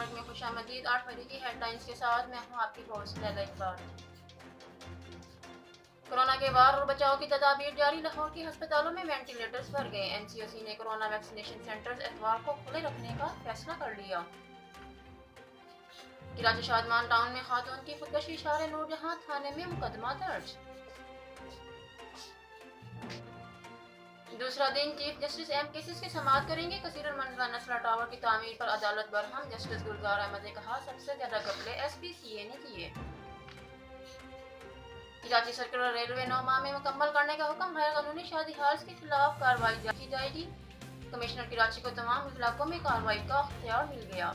Network में खुशामदीद। 8 बजे की हेडलाइंस के साथ मैं हूँ आपकी होस्ट लैला इकबाल। कोरोना के वार और बचाव की तदाबीर जारी। लाहौर के अस्पतालों में वेंटिलेटर्स भर गए। NCOC ने कोरोना वैक्सीनेशन सेंटर्स एतवार को खुले रखने का फैसला कर लिया। कराची शादमान टाउन में खातून की खुदकशी, शार नूरजहां थाने में मुकदमा दर्ज। दूसरा दिन चीफ जस्टिस अहम केसेस की समाअत करेंगे। कसीरुल मंजला नस्ला टावर की तामीर पर अदालत बरहम। जस्टिस गुलजार अहमद ने कहा सबसे ज्यादा घपले SPCA ने किए। कराची सर्कुलर रेलवे 9 माह में मुकम्मल करने का हुक्म। गैर कानूनी शादी हाउस के खिलाफ कार्रवाई की जाएगी। कमिश्नर कराची को तमाम इलाकों में कार्रवाई का अख्तियार मिल गया।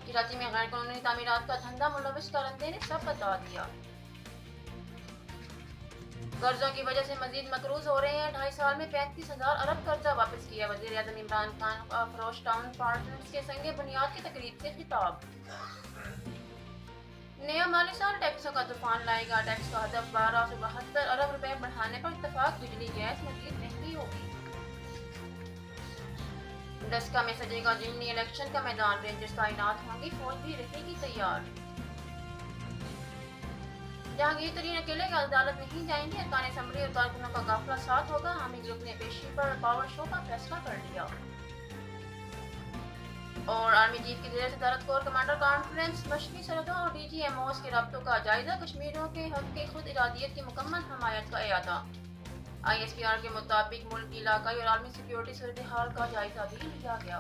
कराची में गैर कानूनी तामीरात का धंधा मुलविस करंदे ने सब बता दिया। कर्जों की वजह से मजीद मकरूज हो रहे हैं। 2.5 साल में 35,000 अरब कर्जा वापस किया। वज़ीर आज़म इमरान खान का फरोश टाउन पार्टनर्स के संगे बुनियाद की तकरीब से खिताब। नया माली साल टैक्सों का तूफान लाएगा। टैक्स का हदफ 1272 अरब रुपए बढ़ाने पर इत्तफाक। बिजली गैस मजीद महंगी होगी। डस्का में सजेगा जिमनी इलेक्शन का मैदान। रेंजर्स तैनात होंगी, फौज भी रहेगी तैयार। जहांगीर तरीन अकेले अदालत नहीं जाएंगे। अरकान असम्बली और कारकुनों का काफिला साथ होगा। हामिद ग्रुप ने पेशी पर पावर शो का फैसला कर लिया। और आर्मी चीफ की जेर सदारत कोर कमांडर कॉन्फ्रेंस मशरकी सरहदों और DGMOs के रब्तों का जायजा। कश्मीरियों के हक के खुद इरादियत की मुकम्मल हमायत का एआदा। ISPR के मुताबिक मुल्क की इलाकाई और आर्मी सिक्योरिटी सूरत हाल का जायजा भी लिया गया।